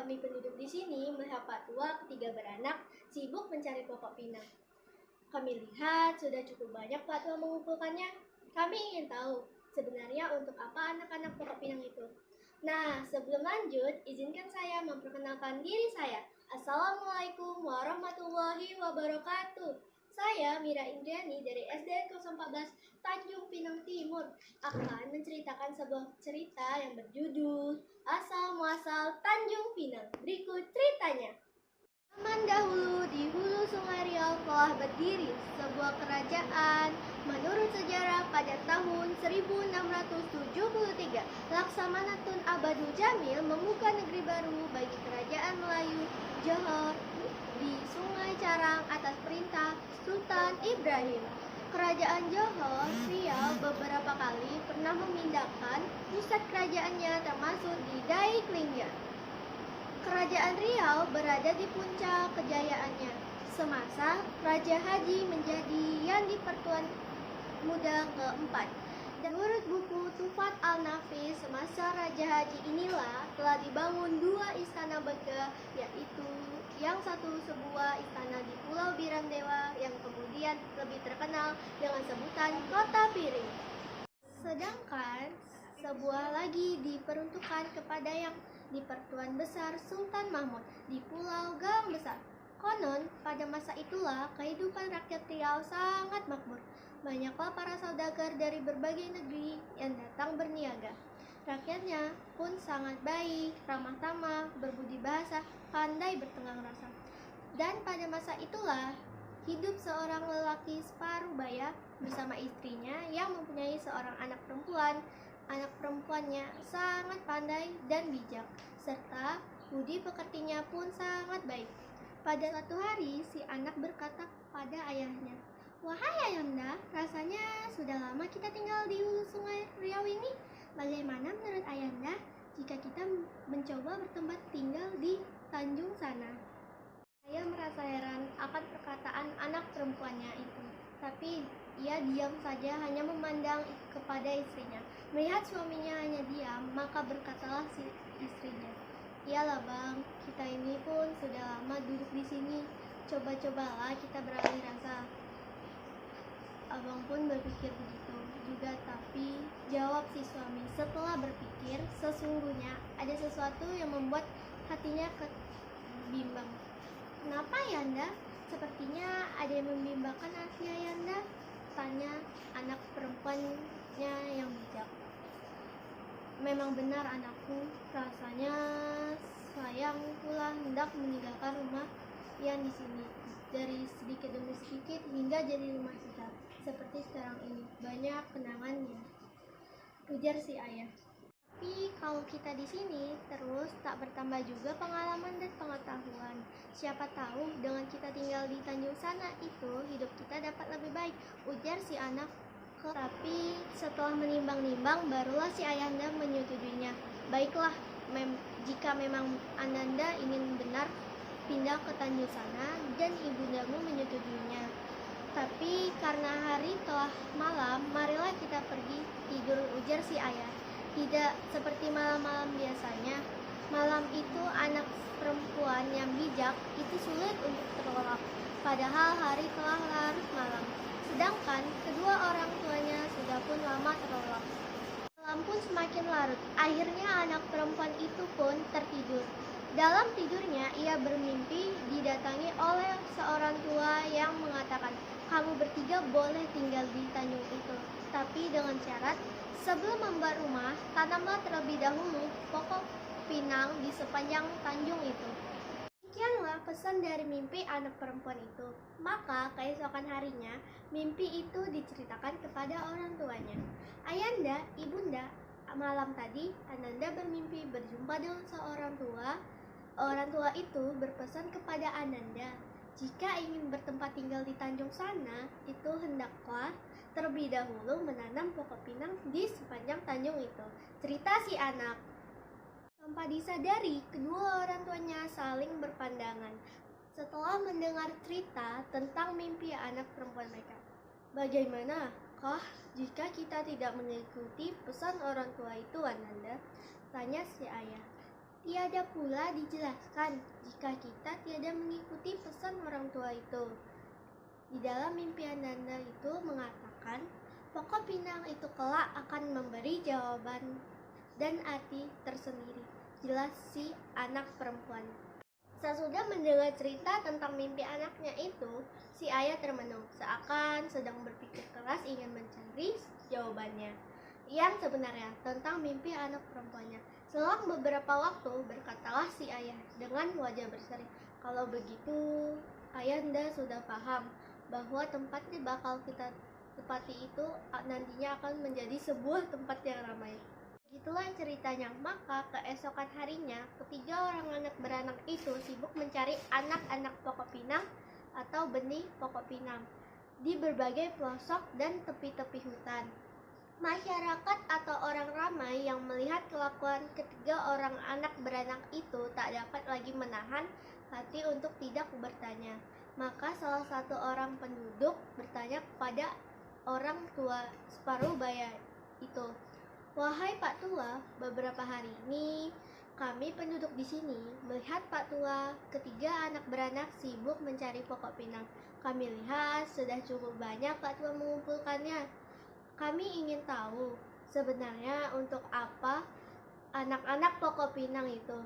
Kami penduduk di sini melihat Pak Tua ketiga beranak sibuk mencari pokok pinang. Kami lihat sudah cukup banyak Pak Tua mengumpulkannya. Kami ingin tahu sebenarnya untuk apa anak-anak pokok pinang itu. Nah, sebelum lanjut, izinkan saya memperkenalkan diri saya. Assalamualaikum warahmatullahi wabarakatuh. Saya Mira Indriani dari SD 014 Tanjung Pinang Timur akan menceritakan sebuah cerita yang berjudul Asal Muasal Tanjung Pinang. Berikut ceritanya. Zaman dahulu di hulu Sungai Riau telah berdiri sebuah kerajaan. Menurut sejarah pada tahun 1673, Laksamana Tun Abadu Jamil membuka negeri baru bagi kerajaan Melayu Johor di Sungai Carang atas perintah Sultan Ibrahim. Kerajaan Johor Riau beberapa kali pernah memindahkan pusat kerajaannya termasuk di Daiklingan. Kerajaan Riau berada di puncak kejayaannya semasa Raja Haji menjadi yang di Pertuan Muda keempat. Dan menurut buku Tufat Al-Nafis, semasa Raja Haji inilah telah dibangun dua istana megah, yaitu yang satu sebuah istana di Pulau Birandewa yang kemudian lebih terkenal dengan sebutan Kota Piring. Sedangkan sebuah lagi diperuntukkan kepada yang di Pertuan Besar Sultan Mahmud di Pulau Galang Besar. Konon, pada masa itulah kehidupan rakyat Riau sangat makmur. Banyaklah para saudagar dari berbagai negeri yang datang berniaga. Rakyatnya pun sangat baik, ramah tamah, berbudi bahasa, pandai bertenggang rasa. Dan pada masa itulah hidup seorang lelaki separuh baya bersama istrinya yang mempunyai seorang anak perempuan. Anak perempuannya sangat pandai dan bijak, serta budi pekertinya pun sangat baik. Pada suatu hari, si anak berkata pada ayahnya, "Wahai ayahanda, rasanya sudah lama kita tinggal di hulu Sungai Riau ini. Bagaimana menurut ayahanda jika kita mencoba bertempat tinggal di Tanjung sana?" Ayah merasa heran akan perkataan anak perempuannya itu, tapi ia diam saja hanya memandang kepada istrinya. Melihat suaminya hanya diam, maka berkatalah si istrinya, "Iyalah bang, kita ini pun sudah lama duduk di sini. Coba-cobalah kita beralih rasa." Abang pun berpikir begitu juga, tapi jawab si suami setelah berpikir, sesungguhnya ada sesuatu yang membuat hatinya bimbang. "Kenapa ayahanda? Sepertinya ada yang membimbangkan hati ayahanda?" tanya anak perempuannya yang bijak. "Memang benar anakku, rasanya sayang pula hendak meninggalkan rumah yang di sini. Dari sedikit demi sedikit hingga jadi rumah kita seperti sekarang ini. Banyak kenangannya," ujar si ayah. "Tapi kalau kita di sini terus tak bertambah juga pengalaman dan pengetahuan. Siapa tahu dengan kita tinggal di Tanjung sana itu hidup kita dapat lebih baik," ujar si anak. Tapi setelah menimbang-nimbang barulah si ayahanda menyetujuinya. "Baiklah, jika memang ananda ingin benar pindah ke Tanjung sana dan ibundamu menyetujuinya. Tapi karena hari telah malam, marilah kita pergi tidur," ujar si ayah. Tidak seperti malam-malam biasanya. Malam itu anak perempuan yang bijak itu sulit untuk terlelap, padahal hari telah larut malam. Sedangkan kedua orang tuanya sudah pun lama terlelap. Malam pun semakin larut. Akhirnya anak perempuan itu pun tertidur. Dalam tidurnya ia bermimpi didatangi oleh seorang tua yang mengatakan, "Kamu bertiga boleh tinggal di Tanjung itu, tapi dengan syarat sebelum membuat rumah, tanamlah terlebih dahulu pokok pinang di sepanjang tanjung itu." Demikianlah pesan dari mimpi anak perempuan itu. Maka keesokan harinya, mimpi itu diceritakan kepada orang tuanya. "Ayanda, ibunda, malam tadi Ananda bermimpi berjumpa dengan seorang tua. Orang tua itu berpesan kepada Ananda, jika ingin bertempat tinggal di Tanjung sana, itu hendaklah terlebih dahulu menanam pokok pinang di sepanjang tanjung itu," cerita si anak. Tanpa disadari, kedua orang tuanya saling berpandangan setelah mendengar cerita tentang mimpi anak perempuan mereka. "Bagaimanakah jika kita tidak mengikuti pesan orang tua itu, Ananda?" tanya si ayah. Tiada pula dijelaskan jika kita tiada mengikuti pesan orang tua itu. Di dalam mimpi Ananda itu mengatakan, pokok pinang itu kelak akan memberi jawaban dan arti tersendiri. Jelas si anak perempuan. Sesudah mendengar cerita tentang mimpi anaknya itu, si ayah termenung, seakan sedang berpikir keras ingin mencari jawabannya yang sebenarnya tentang mimpi anak perempuannya. Selang beberapa waktu, berkatalah si ayah dengan wajah berseri, kalau begitu, ayahanda sudah paham bahwa tempat yang bakal kita tepati itu nantinya akan menjadi sebuah tempat yang ramai. Begitulah ceritanya. Maka keesokan harinya, ketiga orang anak beranak itu sibuk mencari anak-anak pokok pinang atau benih pokok pinang di berbagai pelosok dan tepi-tepi hutan. Masyarakat atau orang ramai yang melihat kelakuan ketiga orang anak beranak itu tak dapat lagi menahan hati untuk tidak bertanya. Maka salah satu orang penduduk bertanya kepada orang tua separuh baya itu, "Wahai Pak Tua, beberapa hari ini kami penduduk di sini melihat Pak Tua ketiga anak beranak sibuk mencari pokok pinang. Kami lihat sudah cukup banyak Pak Tua mengumpulkannya. Kami ingin tahu sebenarnya untuk apa anak-anak pokok pinang itu."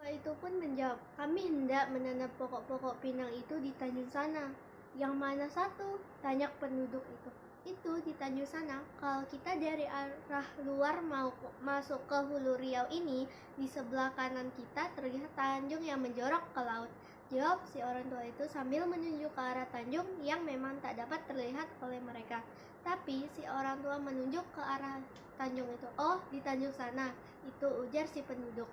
Itu pun menjawab, "Kami hendak menanam pokok-pokok pinang itu di Tanjung sana." "Yang mana satu?" tanya penduduk itu. "Itu di Tanjung sana. Kalau kita dari arah luar mau masuk ke Hulu Riau ini, di sebelah kanan kita terlihat tanjung yang menjorok ke laut," jawab si orang tua itu sambil menunjuk ke arah tanjung yang memang tak dapat terlihat oleh mereka. Tapi si orang tua menunjuk ke arah tanjung itu. "Oh, di Tanjung sana," itu ujar si penduduk.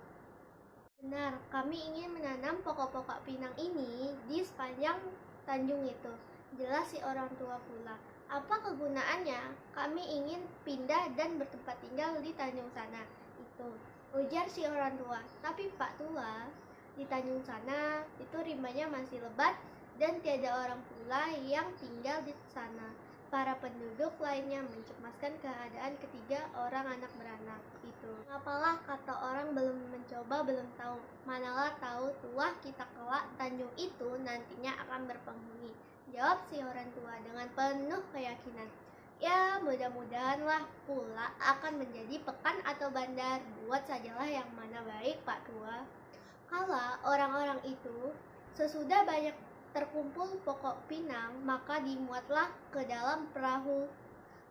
"Benar, kami ingin menanam pokok-pokok pinang ini di sepanjang tanjung itu," jelas si orang tua pula. "Apa kegunaannya? Kami ingin pindah dan bertempat tinggal di Tanjung sana," itu ujar si orang tua. "Tapi Pak Tua, di Tanjung sana itu rimbanya masih lebat dan tiada orang pula yang tinggal di sana." Para penduduk lainnya mencemaskan keadaan ketiga orang anak beranak itu. "Apalah, kata orang, belum mencoba belum tahu. Manalah tahu tua kita kelak Tanjung itu nantinya akan berpenghuni," jawab si orang tua dengan penuh keyakinan. "Ya, mudah-mudahanlah pula akan menjadi pekan atau bandar. Buat sajalah yang mana baik, Pak Tua." Kala orang-orang itu sesudah banyak terkumpul pokok pinang, maka dimuatlah ke dalam perahu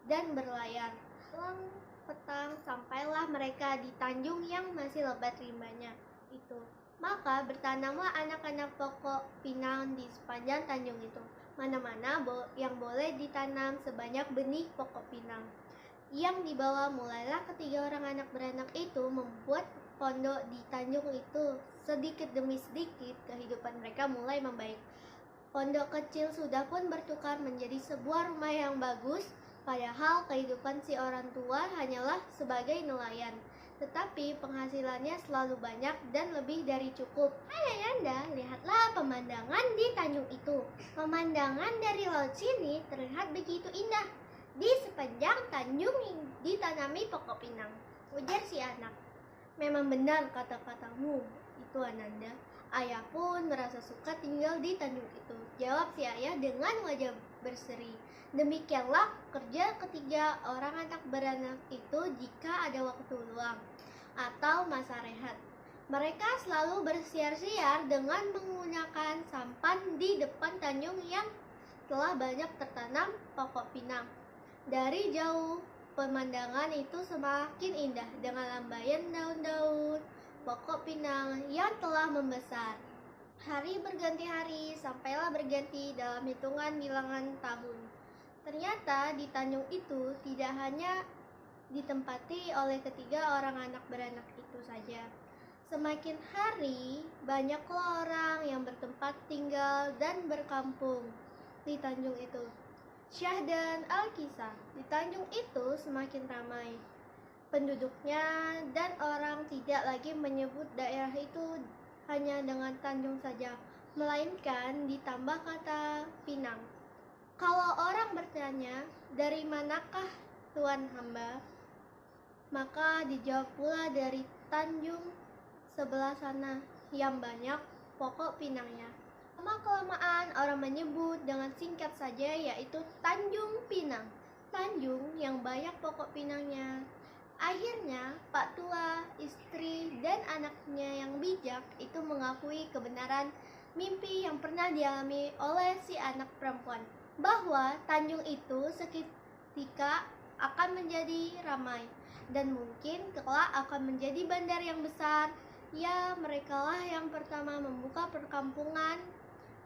dan berlayar. Selang petang sampailah mereka di tanjung yang masih lebat rimbanya itu. Maka bertanamlah anak-anak pokok pinang di sepanjang tanjung itu. Mana-mana yang boleh ditanam sebanyak benih pokok pinang yang dibawa. Mulailah ketiga orang anak beranak itu membuat pondok di tanjung itu. Sedikit demi sedikit kehidupan mereka mulai membaik. Pondok kecil sudah pun bertukar menjadi sebuah rumah yang bagus, padahal kehidupan si orang tua hanyalah sebagai nelayan. Tetapi penghasilannya selalu banyak dan lebih dari cukup. "Hai Ayanda, lihatlah pemandangan di tanjung itu. Pemandangan dari laut sini terlihat begitu indah. Di sepanjang tanjung ditanami pokok pinang," ujar si anak. "Memang benar kata-katamu itu Ananda. Ayah pun merasa suka tinggal di tanjung itu," jawab si ayah dengan wajah berseri. Demikianlah kerja ketiga orang anak beranak itu jika ada waktu luang atau masa rehat. Mereka selalu bersiar-siar dengan menggunakan sampan di depan tanjung yang telah banyak tertanam pokok pinang. Dari jauh, pemandangan itu semakin indah dengan lambaian daun-daun pokok pinang yang telah membesar. Hari berganti hari, sampailah berganti dalam hitungan bilangan tahun. Ternyata di tanjung itu tidak hanya ditempati oleh ketiga orang anak beranak itu saja. Semakin hari, banyaklah orang yang bertempat tinggal dan berkampung di tanjung itu. Syah dan Al-Kisah, di tanjung itu semakin ramai penduduknya, dan orang tidak lagi menyebut daerah itu hanya dengan tanjung saja, melainkan ditambah kata pinang. Kalau orang bertanya, "Dari manakah tuan hamba?" maka dijawab pula dari tanjung sebelah sana yang banyak pokok pinangnya. Lama-kelamaan orang menyebut dengan singkat saja yaitu Tanjung Pinang. Tanjung yang banyak pokok pinangnya. Akhirnya Pak Tua, istri, dan anaknya yang bijak itu mengakui kebenaran mimpi yang pernah dialami oleh si anak perempuan, bahwa Tanjung itu seketika akan menjadi ramai dan mungkin kelak akan menjadi bandar yang besar. Ya, merekalah yang pertama membuka perkampungan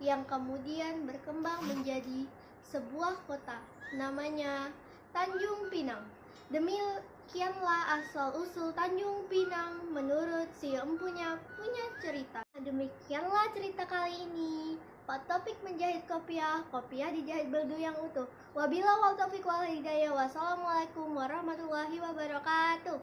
yang kemudian berkembang menjadi sebuah kota, namanya Tanjung Pinang. Demikianlah asal-usul Tanjung Pinang menurut si empunya punya cerita. Demikianlah cerita kali ini. Pak Topik menjahit kopiah, kopiah dijahit beldu yang utuh. Wabillahi wal taufiq wal hidayah. Wassalamualaikum warahmatullahi wabarakatuh.